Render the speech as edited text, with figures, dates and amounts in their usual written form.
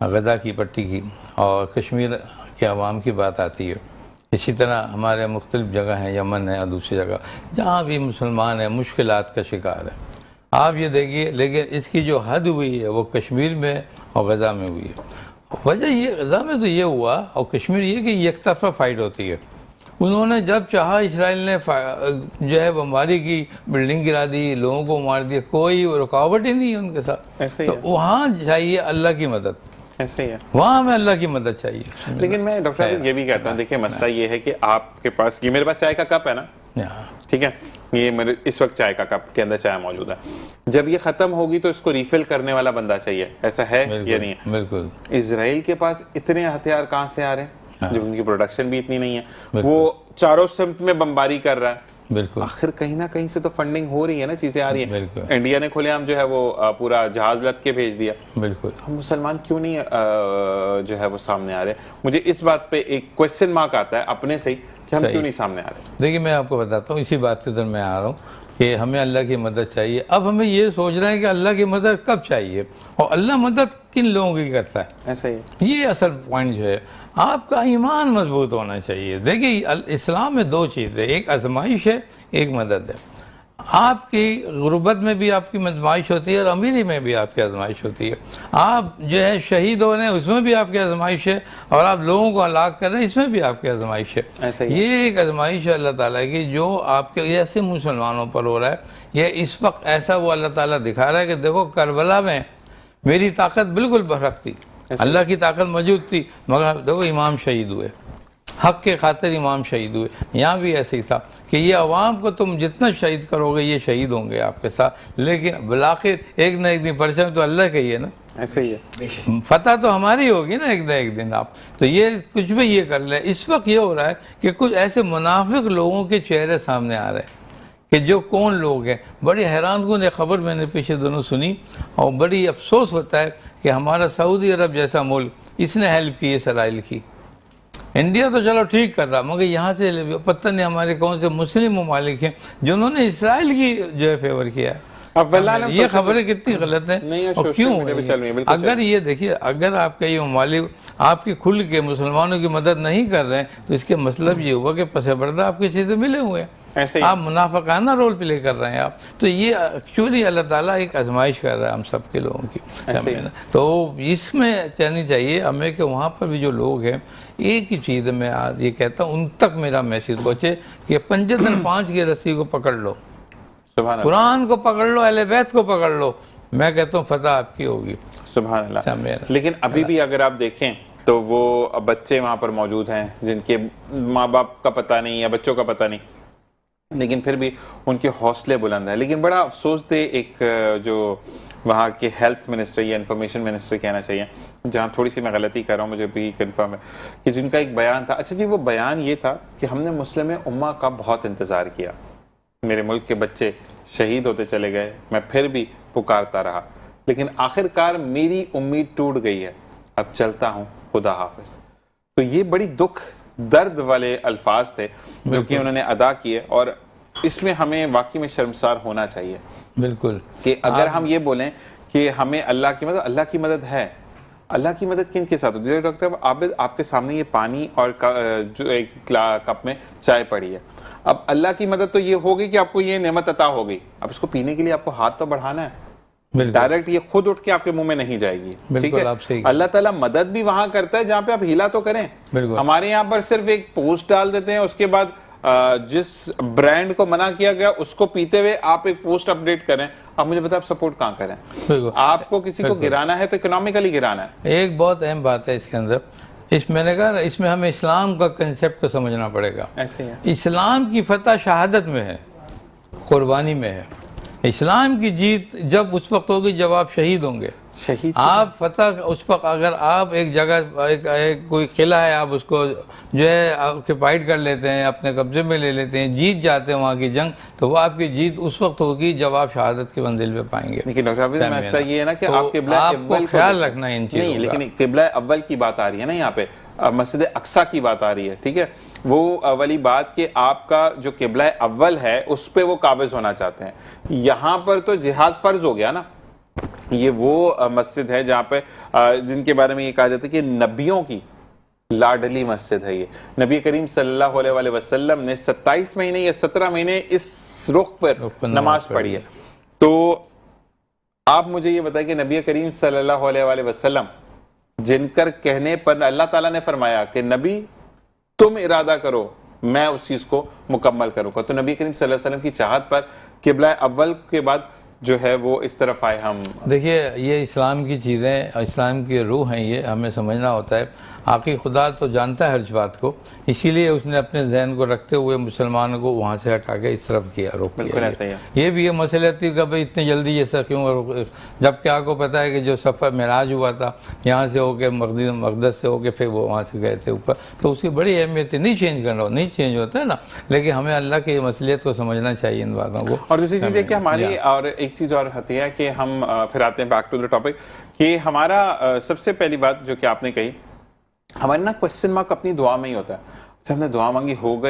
غزہ کی پٹی کی اور کشمیر کے عوام کی بات آتی ہے، اسی طرح ہمارے مختلف جگہ ہیں، یمن ہے اور دوسری جگہ جہاں بھی مسلمان ہیں مشکلات کا شکار ہیں. آپ یہ دیکھیے، لیکن اس کی جو حد ہوئی ہے وہ کشمیر میں اور غزہ میں ہوئی ہے. وجہ یہ غزہ میں تو یہ ہوا اور کشمیر یہ کہ یک طرفہ فائٹ ہوتی ہے. انہوں نے جب چاہا اسرائیل نے جو ہے بمباری کی، بلڈنگ گرا دی، لوگوں کو مار دیا، کوئی رکاوٹ ہی نہیں ہے ان کے ساتھ. تو وہاں چاہیے اللہ کی مدد، ایسے ہی ہے، وہاں ہمیں اللہ کی مدد چاہیے. لیکن میں ڈاکٹر عابد یہ بھی کہتا ہوں، دیکھیں مسئلہ یہ ہے کہ آپ کے پاس، یہ میرے پاس چائے کا کپ ہے نا، ٹھیک ہے، یہ میرے اس وقت چائے کا کپ کے اندر چائے موجود ہے. جب یہ ختم ہوگی تو اس کو ریفل کرنے والا بندہ چاہیے، ایسا ہے یا نہیں ہے؟ بالکل. اسرائیل کے پاس اتنے ہتھیار کہاں سے آ رہے ہیں جب ان کی پروڈکشن بھی اتنی نہیں ہے؟ وہ چاروں سمت میں بمباری کر رہا ہے. بالکل. آخر کہیں نہ کہیں سے تو فنڈنگ ہو رہی ہے نا، چیزیں آ رہی ہیں. انڈیا نے کھلے عام جو ہے وہ پورا جہاز لد کے بھیج دیا. بالکل. ہم مسلمان کیوں نہیں جو ہے وہ سامنے آ رہے؟ مجھے اس بات پہ ایک کویسچن مارک آتا ہے اپنے سے کہ ہم کیوں نہیں سامنے آ رہے. دیکھیے میں آپ کو بتاتا ہوں، اسی بات کے در میں آ رہا ہوں کہ ہمیں اللہ کی مدد چاہیے. اب ہمیں یہ سوچ رہے ہیں کہ اللہ کی مدد کب چاہیے اور اللہ مدد کن لوگوں کی کرتا ہے. ایسا ہی یہ اصل پوائنٹ جو ہے، آپ کا ایمان مضبوط ہونا چاہیے. دیکھیے اسلام میں دو چیزیں، ایک آزمائش ہے، ایک مدد ہے. آپ کی غربت میں بھی آپ کی آزمائش ہوتی ہے اور امیری میں بھی آپ کی آزمائش ہوتی ہے. آپ جو ہے شہید ہو رہے ہیں اس میں بھی آپ کی آزمائش ہے، اور آپ لوگوں کو ہلاک کر رہے ہیں اس میں بھی آپ کی آزمائش ہے. یہ ایک آزمائش ہے اللہ تعالیٰ کی جو آپ کے ایسے مسلمانوں پر ہو رہا ہے. یہ اس وقت ایسا وہ اللہ تعالیٰ دکھا رہا ہے کہ دیکھو کربلا میں میری طاقت بالکل برحق تھی، اللہ کی طاقت موجود تھی، مگر دیکھو امام شہید ہوئے، حق کے خاطر امام شہید ہوئے. یہاں بھی ایسے ہی تھا کہ یہ عوام کو تم جتنا شہید کرو گے یہ شہید ہوں گے آپ کے ساتھ، لیکن بالآخر ایک نہ ایک دن پرچم تو اللہ کا ہی ہے نا. ایسے ہی ہے، فتح تو ہماری ہوگی نا ایک نہ ایک دن. آپ تو یہ کچھ بھی یہ کر لیں. اس وقت یہ ہو رہا ہے کہ کچھ ایسے منافق لوگوں کے چہرے سامنے آ رہے ہیں کہ جو کون لوگ ہیں. بڑی حیران کن ایک خبر میں نے پیچھے دنوں سنی اور بڑی افسوس ہوتا ہے کہ ہمارا سعودی عرب جیسا ملک اس نے ہیلپ کی اسرائیل کی. انڈیا تو چلو ٹھیک کر رہا، مگر یہاں سے پتہ نہیں ہمارے کون سے مسلم ممالک ہیں جنہوں نے اسرائیل کی جو ہے فیور کیا ہے. یہ خبریں کتنی غلط ہیں اور کیوں؟ اگر یہ دیکھیے، اگر آپ کا یہ ممالک آپ کی کھل کے مسلمانوں کی مدد نہیں کر رہے ہیں تو اس کے مطلب یہ ہوا کہ پس پردہ آپ کسی سے ملے ہوئے ہیں، آپ منافقانہ رول پلے کر رہے ہیں آپ. تو یہ ایکچولی اللہ تعالیٰ ایک آزمائش کر رہا ہے ہم سب کے لوگوں کی. تو اس میں چاہنی چاہیے ہمیں کہ وہاں پر بھی جو لوگ ہیں، ایک ہی چیز میں آج یہ کہتا ہوں ان تک میرا میسیج پہنچے کہ پنجتن 5 کی رسی کو پکڑ لو، قرآن کو پکڑ لو، اہل بیت کو پکڑ لو، میں کہتا ہوں فتح آپ کی ہوگی. سبحان اللہ. لیکن ابھی بھی اگر آپ دیکھیں تو وہ بچے وہاں پر موجود ہیں جن کے ماں باپ کا پتہ نہیں یا بچوں کا پتہ نہیں، لیکن پھر بھی ان کے حوصلے بلند ہیں. لیکن بڑا افسوس دہ ایک جو وہاں کے ہیلتھ منسٹر یا انفارمیشن منسٹر کہنا چاہیے، جہاں تھوڑی سی میں غلطی کر رہا ہوں مجھے بھی کنفرم ہے، کہ جن کا ایک بیان تھا. اچھا جی، وہ بیان یہ تھا کہ ہم نے مسلم امہ کا بہت انتظار کیا، میرے ملک کے بچے شہید ہوتے چلے گئے، میں پھر بھی پکارتا رہا، لیکن آخر کار میری امید ٹوٹ گئی ہے، اب چلتا ہوں، خدا حافظ. تو یہ بڑی دکھ درد والے الفاظ تھے جو کہ انہوں نے ادا کیے، اور اس میں ہمیں واقعی میں شرمسار ہونا چاہیے. بالکل، کہ اگر ہم یہ بولیں کہ ہمیں اللہ کی مدد ہے، اللہ کی مدد کن کے ساتھ ہوتی ہے؟ ڈاکٹر عابد آپ کے سامنے یہ پانی اور جو ایک کپ میں چائے پڑی ہے. اب اللہ کی مدد تو یہ ہوگی کہ آپ کو یہ نعمت عطا ہوگی، اب اس کو پینے کے لیے آپ کو ہاتھ تو بڑھانا ہے، ڈائریکٹ یہ خود اٹھ کے آپ کے منہ میں نہیں جائے گی. ٹھیک ہے، اللہ تعالیٰ مدد بھی وہاں کرتا ہے جہاں پہ آپ ہیلا تو کریں. ہمارے یہاں پر صرف ایک پوسٹ ڈال دیتے ہیں، اس کے بعد جس برانڈ کو منع کیا گیا اس کو پیتے ہوئے آپ ایک پوسٹ اپڈیٹ کریں. اب مجھے بتا آپ سپورٹ کہاں کریں؟ آپ کو کسی کو گرانا ہے تو اکنامکلی گرانا ہے. ایک بہت اہم بات ہے اس کے اندر، میں نے کہا اس میں ہمیں اسلام کا کنسیپٹ کو سمجھنا پڑے گا. اسلام کی فتح شہادت میں ہے، قربانی میں ہے. اسلام کی جیت جب اس وقت ہوگی جب آپ شہید ہوں گے. آپ فتح اس وقت، اگر آپ ایک جگہ کوئی قلعہ ہے آپ اس کو جو ہے آکوپائیڈ کر لیتے ہیں، اپنے قبضے میں لے لیتے ہیں، جیت جاتے ہیں وہاں کی جنگ، تو وہ آپ کی جیت اس وقت ہوگی جب آپ شہادت کی منزل پہ پائیں گے. لیکن ڈاکٹر عابد ایسا یہ ہے نا کہ آپ کو خیال رکھنا ہے ان چیزوں کا. لیکن قبلہ اول کی بات آ رہی ہے نا یہاں پہ، مسجد اقصیٰ کی بات آ رہی ہے. ٹھیک ہے، وہ والی بات کہ آپ کا جو قبلہ اول ہے اس پہ وہ قابض ہونا چاہتے ہیں. یہاں پر تو جہاد فرض ہو گیا نا، یہ وہ مسجد ہے جہاں پہ جن کے بارے میں یہ کہا جاتا ہے کہ نبیوں کی لاڈلی مسجد ہے. یہ نبی کریم صلی اللہ علیہ وسلم نے 27 مہینے یا 17 مہینے اس رخ پر نماز پڑھی ہے. تو آپ مجھے یہ بتائیں کہ نبی کریم صلی اللہ علیہ وسلم جن کر کہنے پر اللہ تعالیٰ نے فرمایا کہ نبی تم ارادہ کرو میں اس چیز کو مکمل کروں گا, تو نبی کریم صلی اللہ علیہ وسلم کی چاہت پر قبلہ اول کے بعد جو ہے وہ اس طرف آئے. ہم دیکھیے یہ اسلام کی چیزیں, اسلام کی روح ہیں, یہ ہمیں سمجھنا ہوتا ہے. آقی خدا تو جانتا ہے ہر بات کو, اسی لیے اس نے اپنے ذہن کو رکھتے ہوئے مسلمانوں کو وہاں سے ہٹا کے اس طرف کیا, روک کیا. بالکل ایسا ہی ہے. یہ بھی یہ مسئلہ تھی کہ بھائی اتنی جلدی جیسا کیوں, جب کہ آپ کو پتہ ہے کہ جو سفر معراج ہوا تھا یہاں سے ہو کے مقدس سے ہو کے پھر وہ وہاں سے گئے تھے اوپر, تو اس کی بڑی اہمیت ہے. نہیں چینج کرنا, نہیں چینج ہوتا ہے نا, لیکن ہمیں اللہ کی مسئلیت کو سمجھنا چاہیے ان باتوں کو. اور دوسری چیز ہے کہ ہماری اور ایک چیز اور ہوتی ہے کہ ہم پھر آتے ہیں بیک ٹو دا ٹاپک کہ ہمارا سب سے پہلی بات جو کہ آپ نے کہی, ہمارا نا کوسچن مارک اپنی دعا میں ہی ہوتا ہے. جب ہم نے دعا مانگی ہو گئی